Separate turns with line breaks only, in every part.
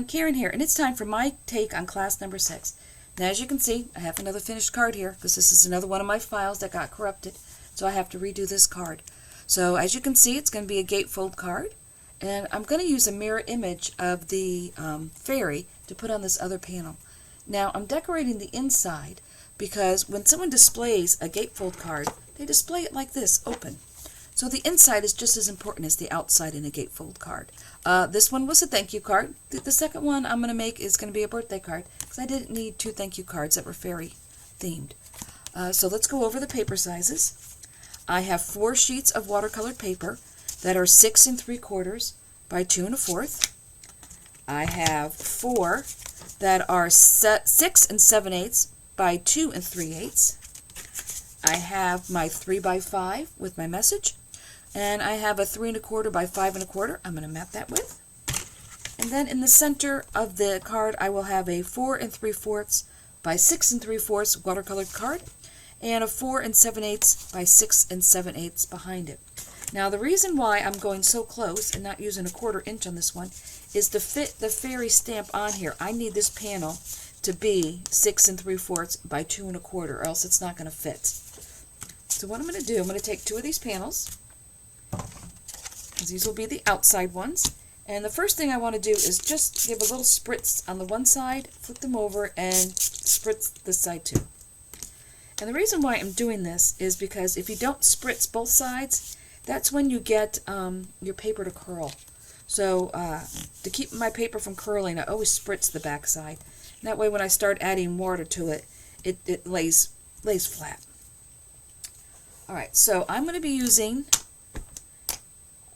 Karen here, and it's time for my take on class number 6. Now, as you can see, I have another finished card here because this is another one of my files that got corrupted, so I have to redo this card. So as you can see, it's going to be a gatefold card, and I'm going to use a mirror image of the fairy to put on this other panel. Now, I'm decorating the inside because when someone displays a gatefold card, they display it like this, open. So the inside is just as important as the outside in a gatefold card. This one was a thank you card. The second one I'm going to make is going to be a birthday card because I didn't need 2 thank you cards that were fairy themed. So let's go over the paper sizes. I have 4 sheets of watercolored paper that are 6 3/4 by 2 1/4. I have 4 that are 6 7/8 by 2 3/8. I have my 3 by 5 with my message. And I have a 3 1/4 by 5 1/4. I'm going to map that with. And then in the center of the card, I will have a 4 3/4 by 6 3/4 watercolored card, and a 4 7/8 by 6 7/8 behind it. Now, the reason why I'm going so close and not using a 1/4 inch on this one is to fit the fairy stamp on here. I need this panel to be 6 3/4 by 2 1/4, or else it's not going to fit. So what I'm going to do, I'm going to take 2 of these panels. These will be the outside ones. And the first thing I want to do is just give a little spritz on the one side, flip them over, and spritz this side too. And the reason why I'm doing this is because if you don't spritz both sides, that's when you get your paper to curl. So to keep my paper from curling, I always spritz the back side. And that way when I start adding water to it, it lays flat. Alright, so I'm going to be using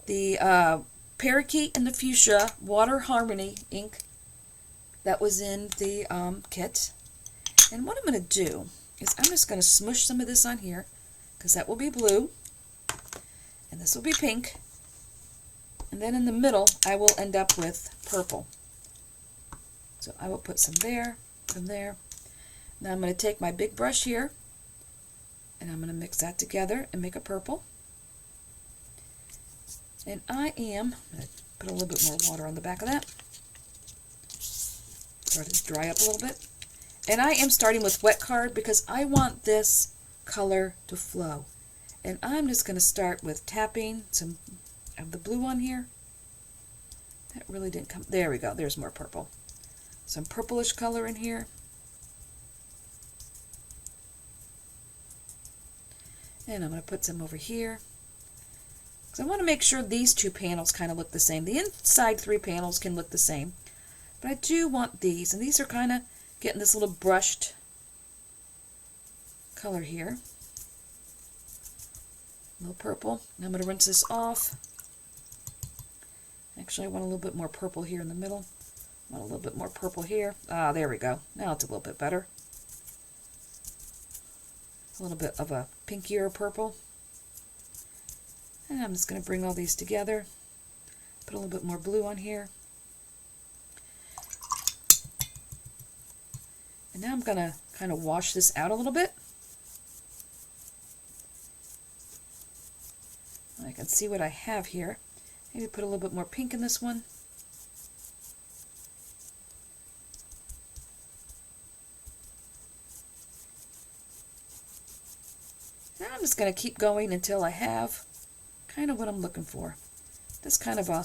the Parakeet and the Fuchsia Water Harmony ink that was in the kit. And what I'm going to do is I'm just going to smush some of this on here, because that will be blue, and this will be pink, and then in the middle I will end up with purple. So I will put some there, some there. Now I'm going to take my big brush here, and I'm going to mix that together and make a purple. And I am going to put a little bit more water on the back of that. Let it dry up a little bit. And I am starting with wet card because I want this color to flow. And I'm just going to start with tapping some of the blue on here. That really didn't come. There we go. There's more purple. Some purplish color in here. And I'm going to put some over here. Because I want to make sure these 2 panels kind of look the same. The inside 3 panels can look the same. But I do want these. And these are kind of getting this little brushed color here. A little purple. Now I'm going to rinse this off. Actually, I want a little bit more purple here in the middle. I want a little bit more purple here. Ah, there we go. Now it's a little bit better. A little bit of a pinkier purple. And I'm just going to bring all these together. Put a little bit more blue on here. And now I'm going to kind of wash this out a little bit. And I can see what I have here. Maybe put a little bit more pink in this one. Now I'm just going to keep going until I have kind of what I'm looking for. This kind of a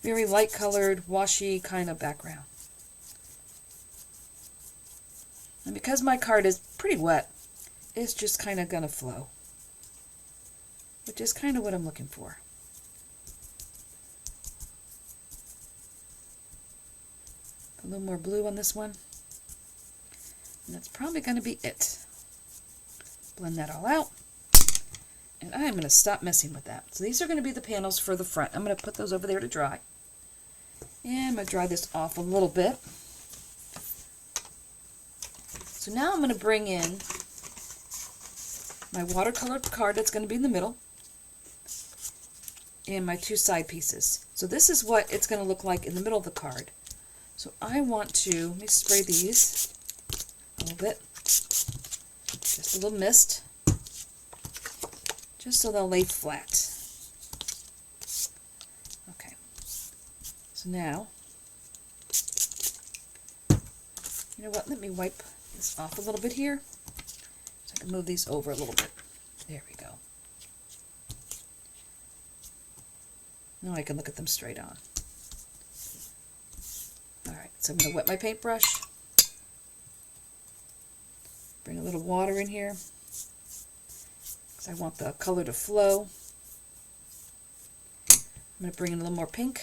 very light colored, washy kind of background. And because my card is pretty wet, it's just kind of going to flow. Which is kind of what I'm looking for. A little more blue on this one. And that's probably going to be it. Blend that all out. And I'm going to stop messing with that. So these are going to be the panels for the front. I'm going to put those over there to dry. And I'm going to dry this off a little bit. So now I'm going to bring in my watercolor card that's going to be in the middle. And my 2 side pieces. So this is what it's going to look like in the middle of the card. So I want to, let me spray these a little bit. Just a little mist. Just so they'll lay flat. Okay. So now You know what, let me wipe this off a little bit here so I can move these over a little bit. There we go. Now I can look at them straight on. Alright, so I'm going to wet my paintbrush. Bring a little water in here because I want the color to flow. I'm going to bring in a little more pink.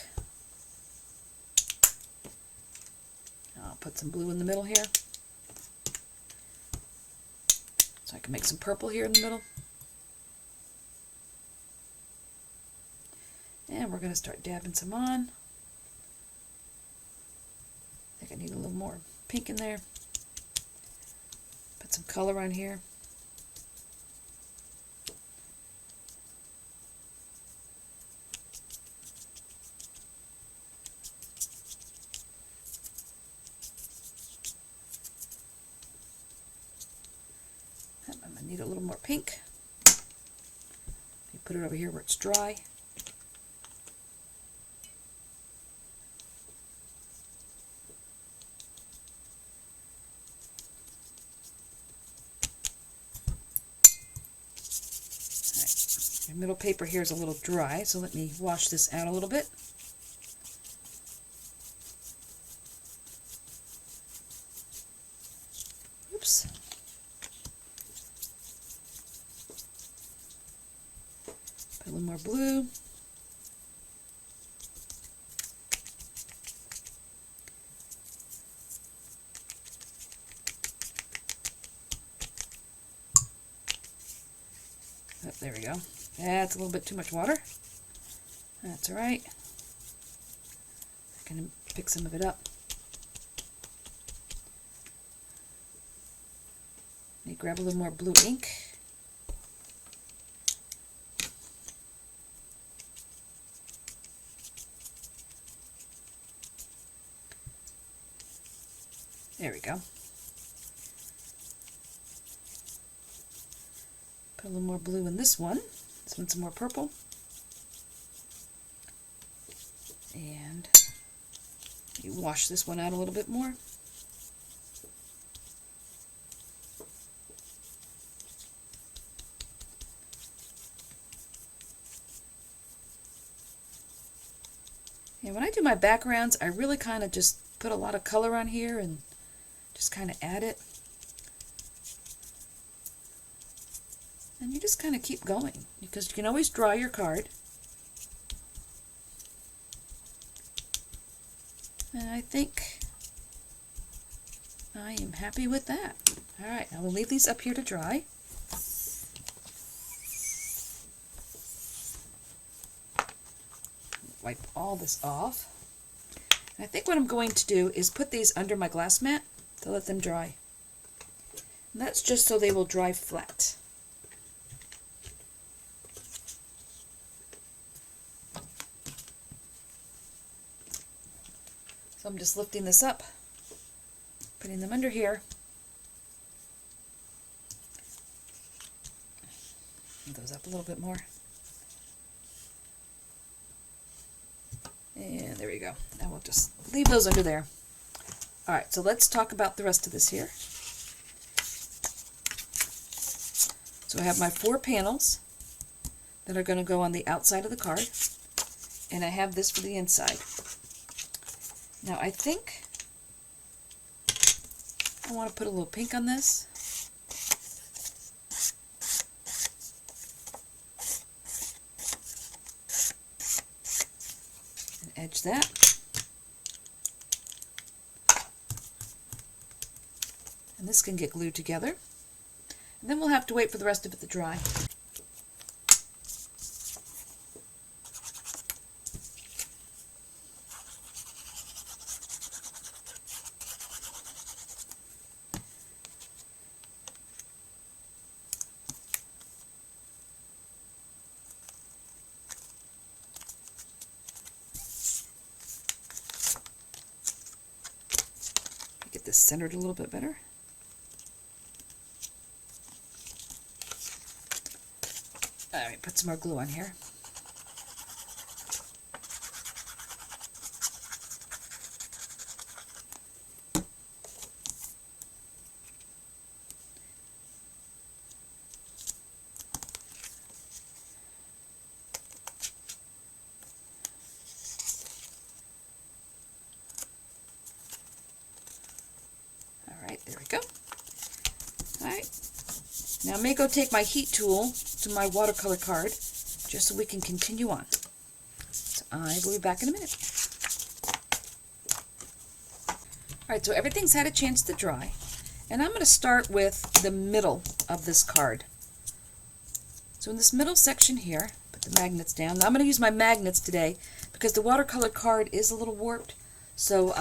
I'll put some blue in the middle here. So I can make some purple here in the middle. And we're going to start dabbing some on. I think I need a little more pink in there. Put some color on here. I'm going to need a little more pink. You put it over here where it's dry. Your middle paper here is a little dry, so let me wash this out a little bit. Oops. Put a little more blue. Oh, there we go. That's a little bit too much water. That's all right. I can pick some of it up. Let me grab a little more blue ink. There we go. Put a little more blue in this one. This one's some more purple. And you wash this one out a little bit more. And when I do my backgrounds, I really kind of just put a lot of color on here and just kind of add it. And you just kind of keep going, because you can always draw your card. And I think I am happy with that. Alright, I will leave these up here to dry. Wipe all this off. And I think what I'm going to do is put these under my glass mat to let them dry. And that's just so they will dry flat. So I'm just lifting this up, putting them under here. Move those up a little bit more. And there we go. Now we'll just leave those under there. Alright, so let's talk about the rest of this here. So I have my 4 panels that are going to go on the outside of the card. And I have this for the inside. Now I think I want to put a little pink on this. And edge that. And this can get glued together. And then we'll have to wait for the rest of it to dry. Get this centered a little bit better. Alright, put some more glue on here. Now I may go take my heat tool to my watercolor card just so we can continue on. So I will be back in a minute. Alright, so everything's had a chance to dry. And I'm going to start with the middle of this card. So in this middle section here, put the magnets down. Now I'm going to use my magnets today because the watercolor card is a little warped, so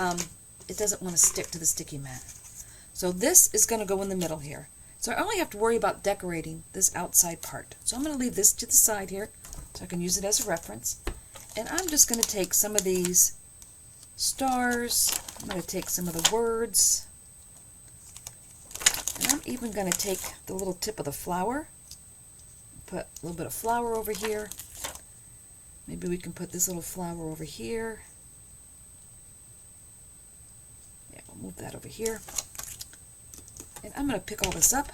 it doesn't want to stick to the sticky mat. So this is going to go in the middle here. So I only have to worry about decorating this outside part. So I'm going to leave this to the side here so I can use it as a reference. And I'm just going to take some of these stars. I'm going to take some of the words. And I'm even going to take the little tip of the flower. Put a little bit of flower over here. Maybe we can put this little flower over here. Yeah, we'll move that over here. And I'm going to pick all this up.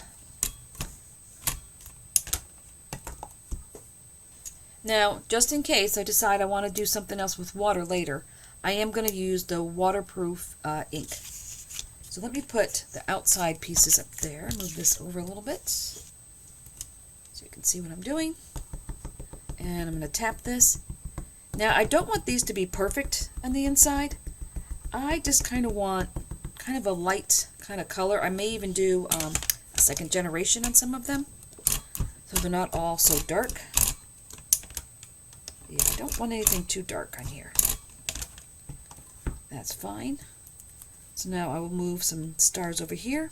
Now, just in case I decide I want to do something else with water later, I am going to use the waterproof ink. So let me put the outside pieces up there. Move this over a little bit so you can see what I'm doing. And I'm going to tap this. Now, I don't want these to be perfect on the inside. I just kind of want kind of a light kind of color. I may even do a second generation on some of them, so they're not all so dark. Yeah, I don't want anything too dark on here. That's fine. So now I will move some stars over here.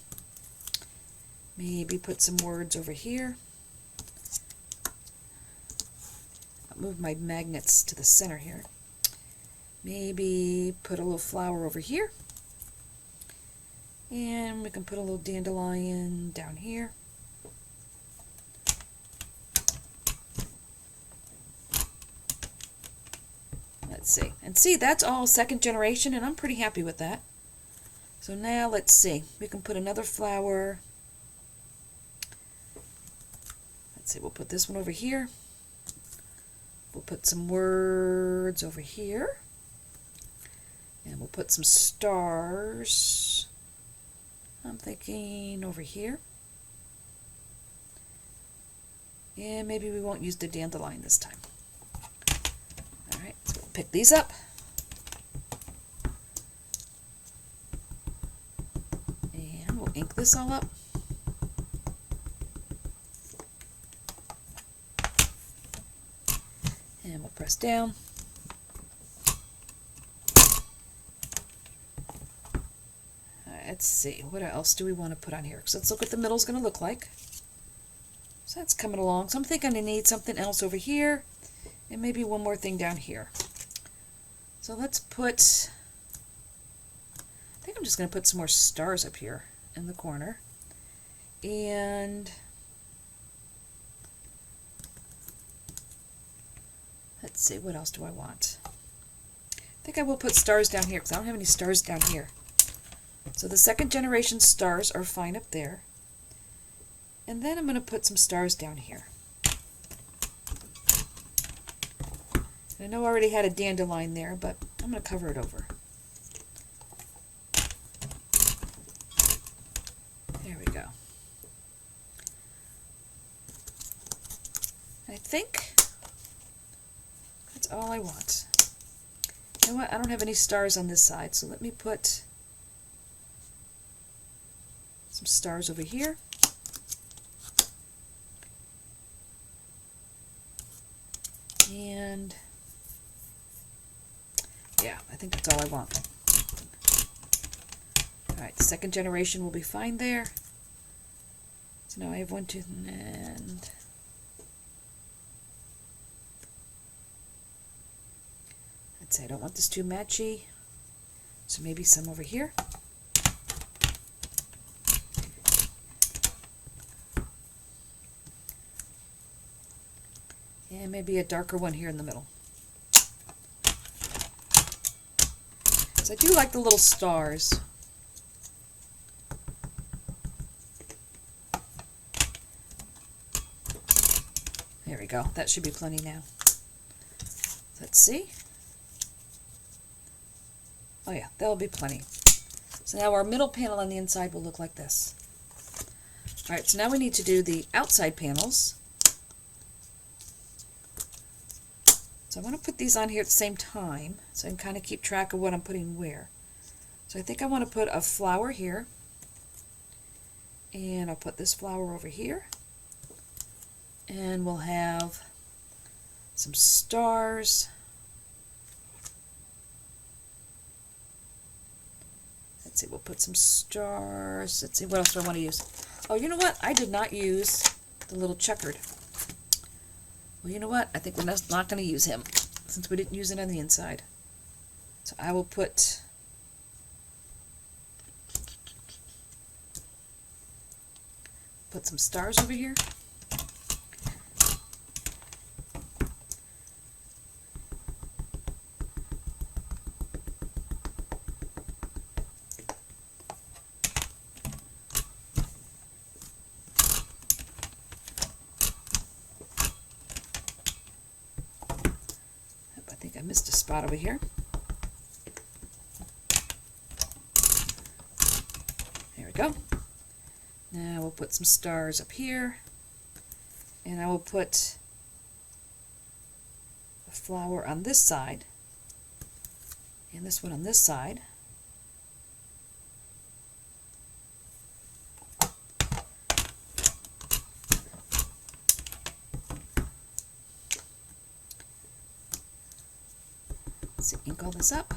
Maybe put some words over here. I'll move my magnets to the center here. Maybe put a little flower over here. And we can put a little dandelion down here. Let's see. And see, that's all second generation, and I'm pretty happy with that. So now let's see. We can put another flower. Let's see, we'll put this one over here. We'll put some words over here. And we'll put some stars. I'm thinking over here. And maybe we won't use the dandelion this time. Alright, so we'll pick these up. And we'll ink this all up. And we'll press down. Let's see, what else do we want to put on here? So let's look what the middle is going to look like. So that's coming along. So I'm thinking I need something else over here, and maybe one more thing down here. So let's put, I think I'm just going to put some more stars up here in the corner. And let's see, what else do I want? I think I will put stars down here because I don't have any stars down here. So the second generation stars are fine up there. And then I'm going to put some stars down here. And I know I already had a dandelion there, but I'm going to cover it over. There we go. I think that's all I want. You know what? I don't have any stars on this side, so let me put some stars over here. And yeah, I think that's all I want. Alright, the second generation will be fine there. So now I have 1, 2, and let's say I don't want this too matchy. So maybe some over here. And maybe a darker one here in the middle. So I do like the little stars. There we go. That should be plenty now. Let's see. Oh yeah, that'll be plenty. So now our middle panel on the inside will look like this. Alright, so now we need to do the outside panels. So I want to put these on here at the same time so I can kind of keep track of what I'm putting where. So I think I want to put a flower here. And I'll put this flower over here. And we'll have some stars. Let's see, we'll put some stars. Let's see, what else do I want to use? Oh, you know what? I did not use the little checkered. Well, you know what? I think we're not going to use him since we didn't use it on the inside. So I will put some stars over here. I think I missed a spot over here. There we go. Now we'll put some stars up here, and I will put a flower on this side, and this one on this side. Let's ink all this up.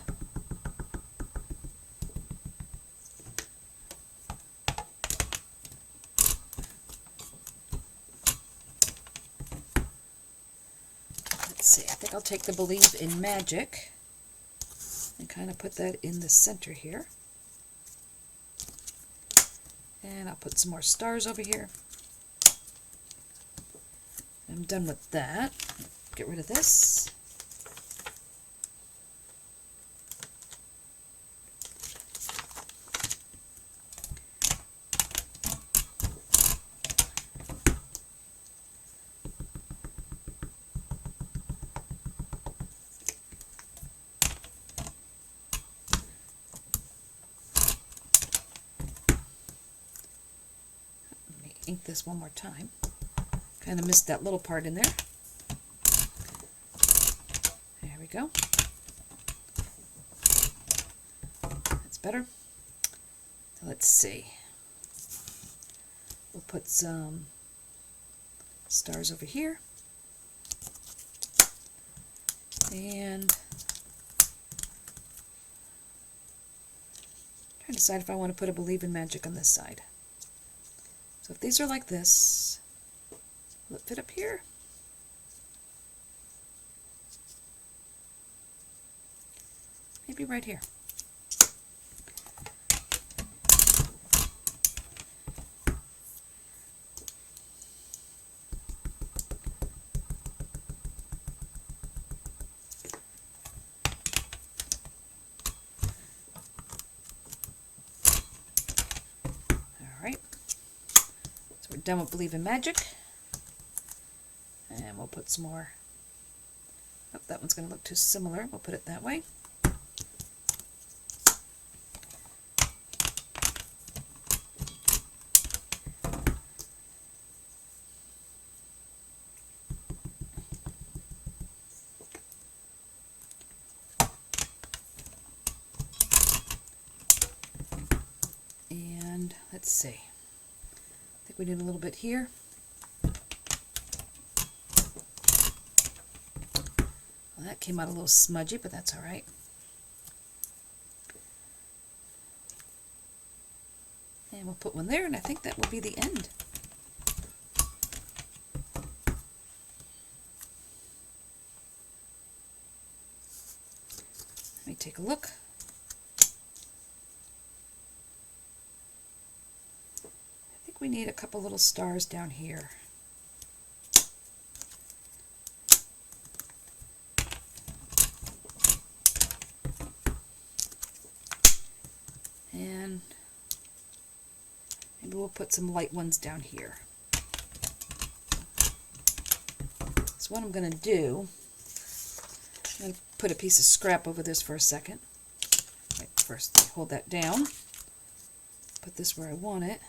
I think I'll take the Believe in Magic and kind of put that in the center here. And I'll put some more stars over here. I'm done with that. Get rid of this. Ink this one more time. Kind of missed that little part in there. There we go. That's better. So let's see. We'll put some stars over here. And try to decide if I want to put a Believe in Magic on this side. So if these are like this, will it fit up here? Maybe right here. Done with Believe in Magic, and we'll put some more. Oh, that one's going to look too similar. We'll put it that way. And let's see. We need a little bit here. Well, that came out a little smudgy, but that's all right. And we'll put one there, and I think that will be the end. Let me take a look. We need a couple little stars down here. And maybe we'll put some light ones down here. So what I'm going to do, I'm going to put a piece of scrap over this for a second. Right, first hold that down. Put this where I want it.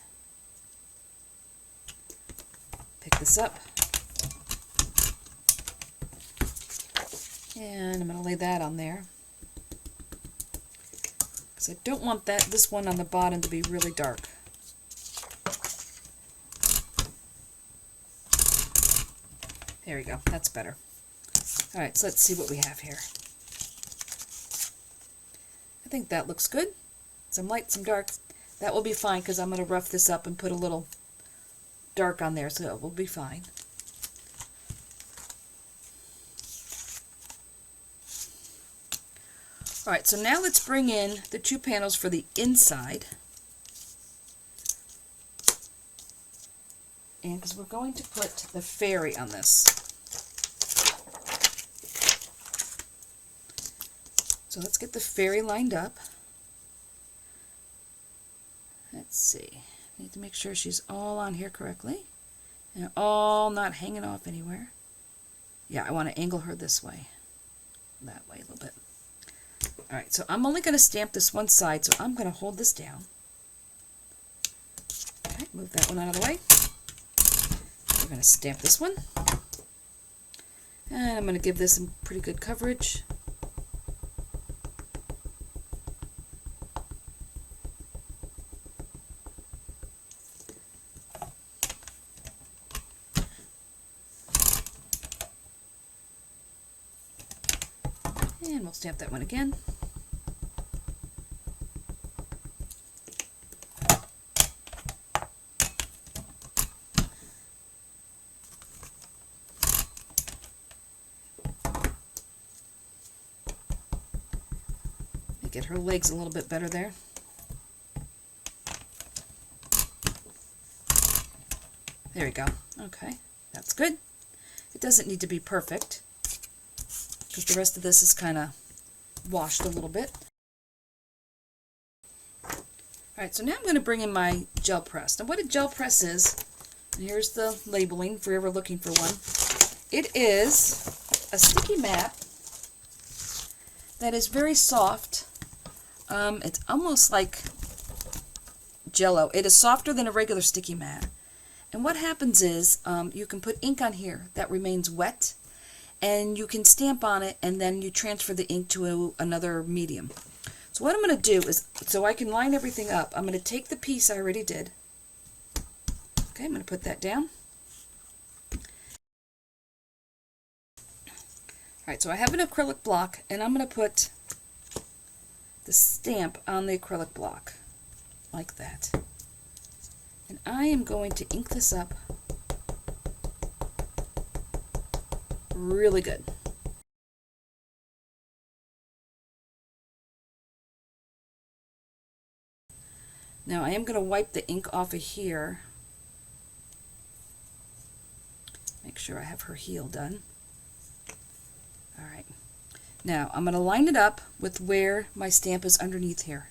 pick this up. And I'm going to lay that on there. Because I don't want this one on the bottom to be really dark. There we go. That's better. Alright, so let's see what we have here. I think that looks good. Some light, some dark. That will be fine because I'm going to rough this up and put a little dark on there, so it will be fine. Alright, so now let's bring in the 2 panels for the inside. And because we're going to put the fairy on this. So let's get the fairy lined up. Let's see. Need to make sure she's all on here correctly. And all not hanging off anywhere. Yeah, I want to angle her this way. That way a little bit. Alright, so I'm only going to stamp this one side, so I'm going to hold this down. Alright, move that one out of the way. We're going to stamp this one. And I'm going to give this some pretty good coverage. And we'll stamp that one again. Get her legs a little bit better there. There we go. Okay, that's good. It doesn't need to be perfect because the rest of this is kind of washed a little bit. Alright, so now I'm going to bring in my gel press. Now what a gel press is, and here's the labeling if you're ever looking for one. It is a sticky mat that is very soft. It's almost like Jell-O. It is softer than a regular sticky mat. And what happens is you can put ink on here that remains wet, and you can stamp on it, and then you transfer the ink to another medium. So what I'm going to do is, so I can line everything up, I'm going to take the piece I already did. Okay, I'm going to put that down. Alright, so I have an acrylic block, and I'm going to put the stamp on the acrylic block, like that. And I am going to ink this up really good. Now I am going to wipe the ink off of here. Make sure I have her heel done. Alright. Now I'm going to line it up with where my stamp is underneath here.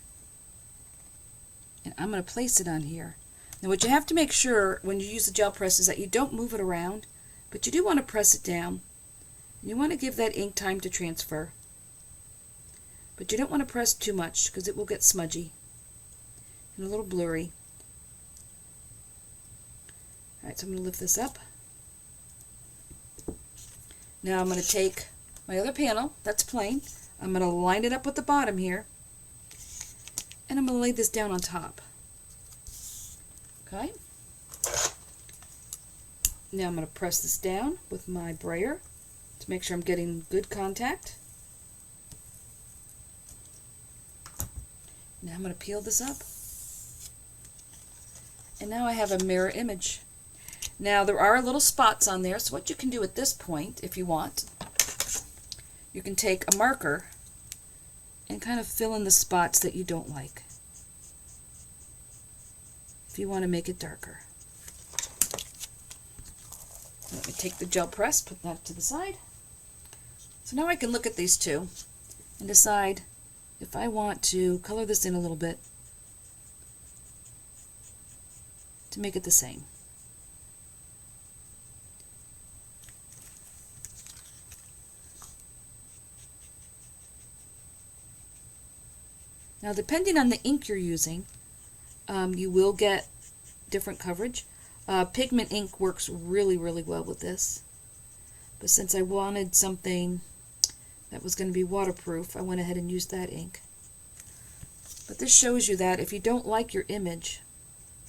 And I'm going to place it on here. Now what you have to make sure when you use the gel press is that you don't move it around, but you do want to press it down. And you want to give that ink time to transfer. But you don't want to press too much because it will get smudgy and a little blurry. Alright, so I'm going to lift this up. Now I'm going to take my other panel that's plain. I'm going to line it up with the bottom here. And I'm going to lay this down on top. Okay. Now I'm going to press this down with my brayer to make sure I'm getting good contact. Now I'm going to peel this up. And now I have a mirror image. Now there are little spots on there, so what you can do at this point, if you want, you can take a marker and kind of fill in the spots that you don't like, if you want to make it darker. Let me take the gel press, put that to the side. So now I can look at these two and decide if I want to color this in a little bit to make it the same. Now depending on the ink you're using, you will get different coverage. Pigment ink works really, really well with this. But since I wanted something that was going to be waterproof, I went ahead and used that ink. But this shows you that if you don't like your image,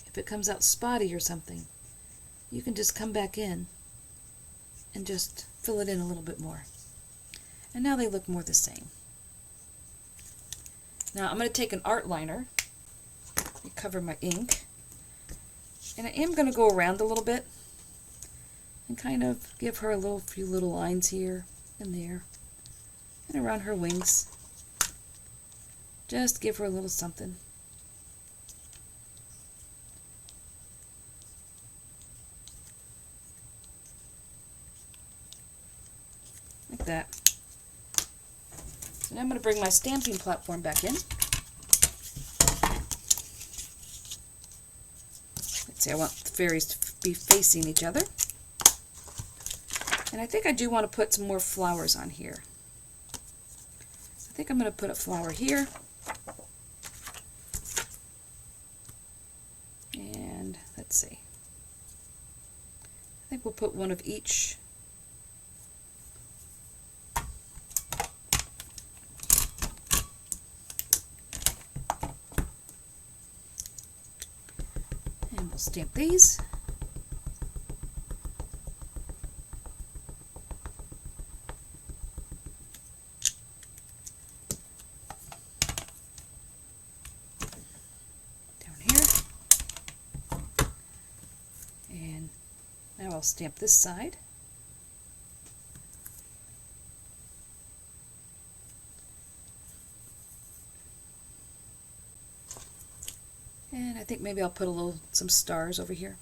if it comes out spotty or something, you can just come back in and just fill it in a little bit more. And now they look more the same. Now I'm going to take an art liner and cover my ink. And I am going to go around a little bit and kind of give her a few little lines here and there and around her wings. Just give her a little something. Like that. So now I'm going to bring my stamping platform back in. Let's see, I want the fairies to be facing each other. And I think I do want to put some more flowers on here. I think I'm going to put a flower here. And let's see. I think we'll put one of each. And we'll stamp these. Now I'll stamp this side. And I think maybe I'll put some stars over here.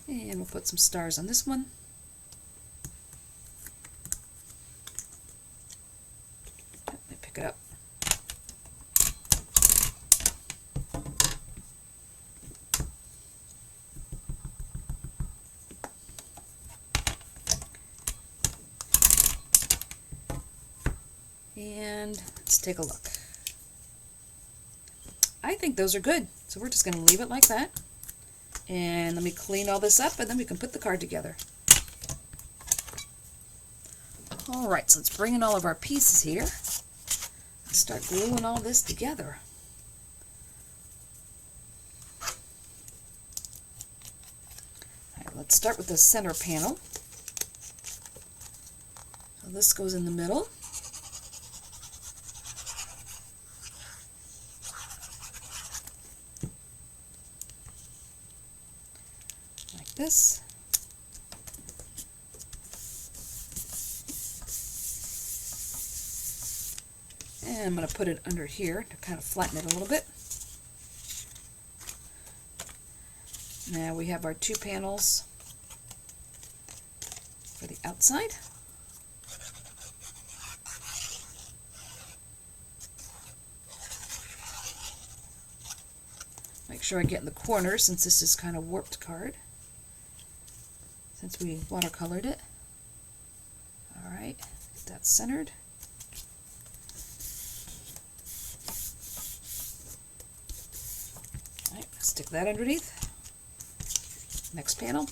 And we'll put some stars on this one. Let me pick it up. And let's take a look. I think those are good. So we're just going to leave it like that. And let me clean all this up and then we can put the card together. Alright, so let's bring in all of our pieces here and start gluing all this together. Alright, let's start with the center panel. So this goes in the middle. This. And I'm going to put it under here to kind of flatten it a little bit. Now we have our two panels for the outside. Make sure I get in the corner since this is kind of warped card. Since we watercolored it. Alright, that's centered. Alright, stick that underneath. Next panel.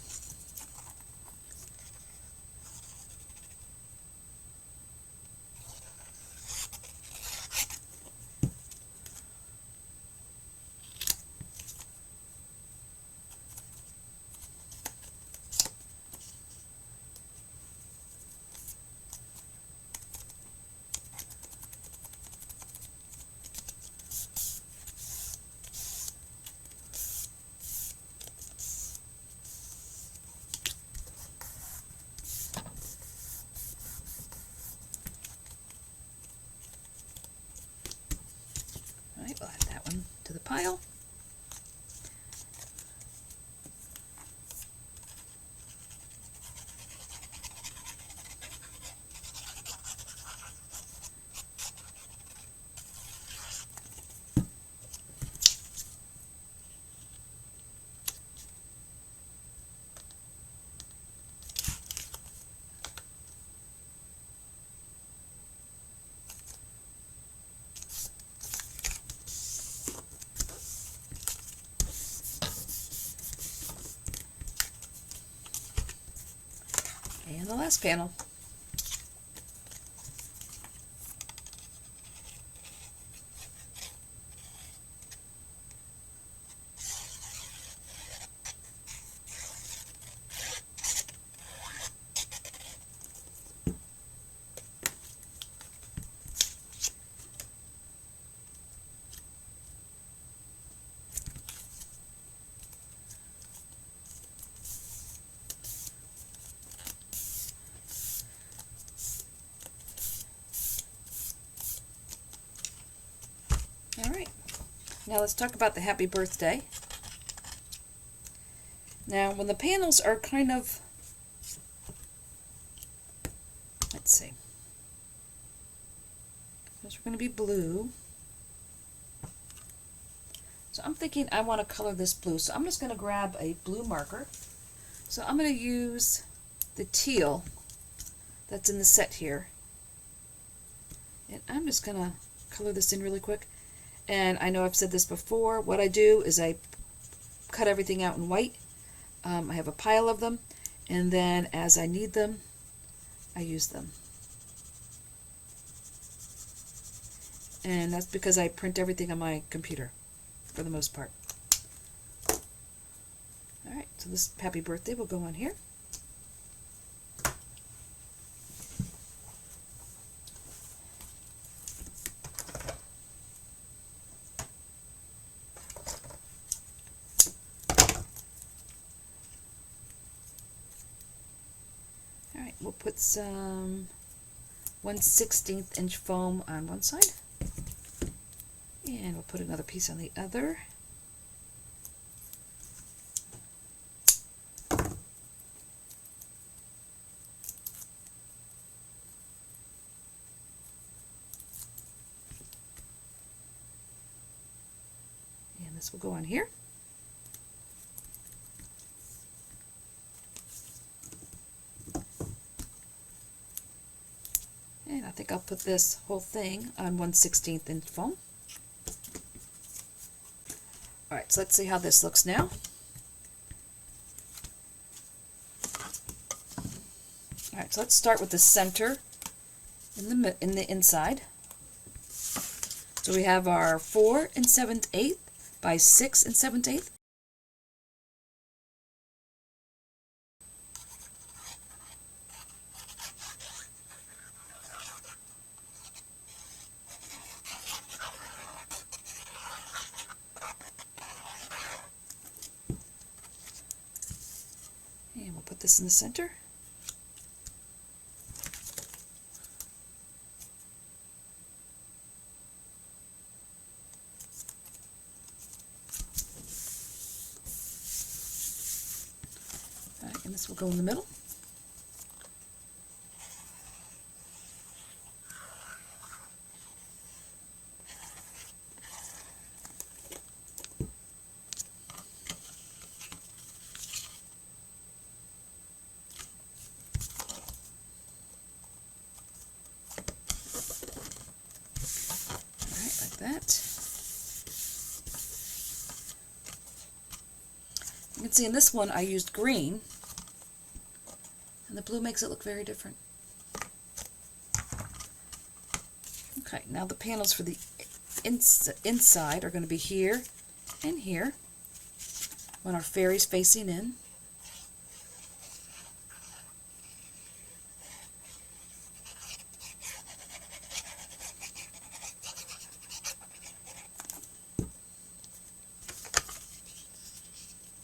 Alright, we'll add that one to the pile. And the last panel. All right, now let's talk about the happy birthday. Now, when the panels are kind of, let's see, those are going to be blue. So I'm thinking I want to color this blue. So I'm just going to grab a blue marker. So I'm going to use the teal that's in the set here. And I'm just going to color this in really quick. And I know I've said this before. What I do is I cut everything out in white. I have a pile of them. And then as I need them, I use them. And that's because I print everything on my computer, for the most part. Alright, so this happy birthday will go on here. Alright, we'll put some 1/16 inch foam on one side. And we'll put another piece on the other. And this will go on here. And I think I'll put this whole thing on 1/16 inch foam. Alright, so let's see how this looks now. Alright, so let's start with the center in the inside. So we have our 4 7/8 by 6 7/8. And we'll put this in the center. Alright, and this will go in the middle. That. You can see in this one I used green, and the blue makes it look very different. Okay, now the panels for the inside are going to be here and here when our fairy's facing in.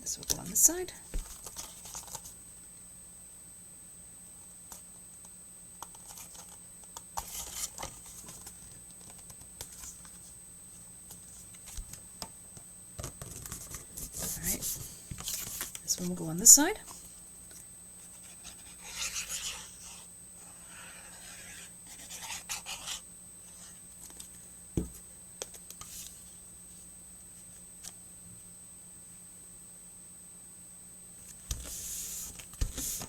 This will go on this side. Alright, this one will go on this side.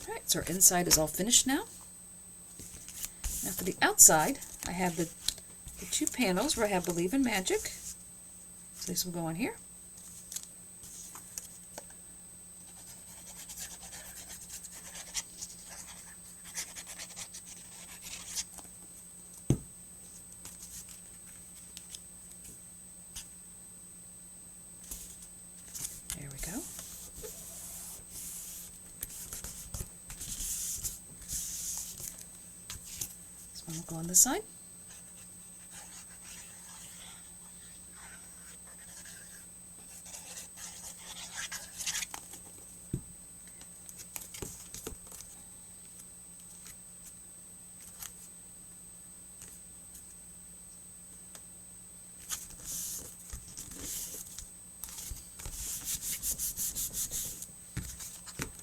Alright, so our inside is all finished now. Now for the outside, I have the two panels where I have Believe in Magic. So this will go on here. And we'll go on this side.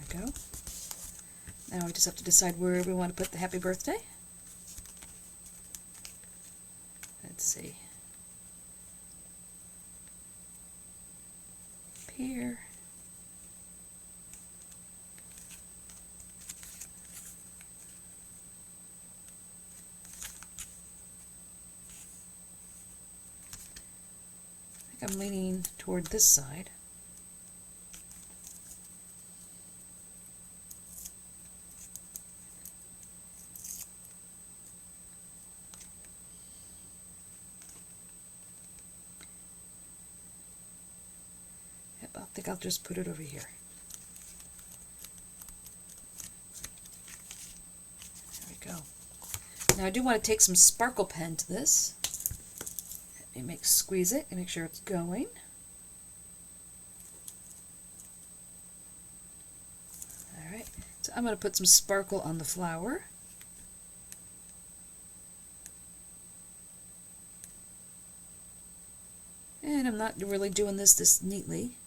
There we go. Now we just have to decide where we want to put the happy birthday. Let's see. Up here. I think I'm leaning toward this side. I think I'll just put it over here. There we go. Now I do want to take some sparkle pen to this. Let me squeeze it and make sure it's going. Alright, so I'm going to put some sparkle on the flower. And I'm not really doing this neatly.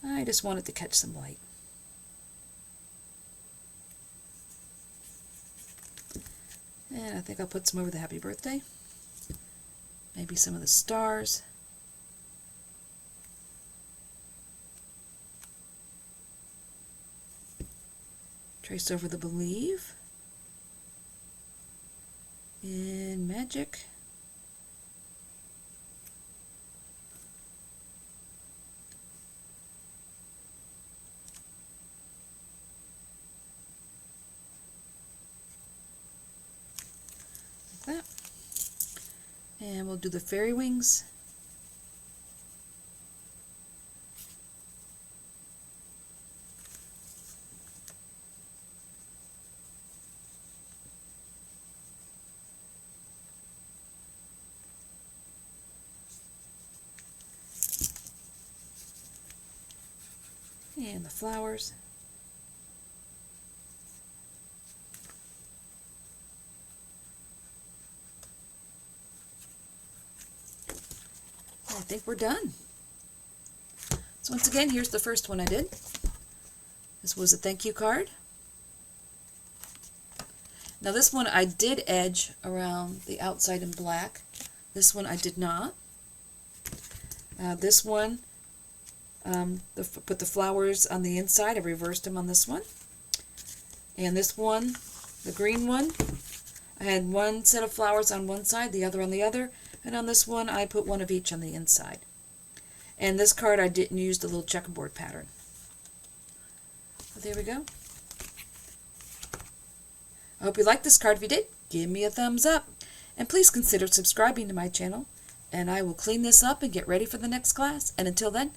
I just want it to catch some light. And I think I'll put some over the happy birthday. Maybe some of the stars. Trace over the believe. And magic. That. And we'll do the fairy wings. And the flowers. I think we're done. So once again, here's the first one I did. This was a thank you card. Now this one I did edge around the outside in black. This one I did not. This one, put the flowers on the inside. I reversed them on this one. And this one, the green one, I had one set of flowers on one side, the other on the other. And on this one, I put one of each on the inside. And this card, I didn't use the little checkerboard pattern. So there we go. I hope you liked this card. If you did, give me a thumbs up. And please consider subscribing to my channel. And I will clean this up and get ready for the next class. And until then,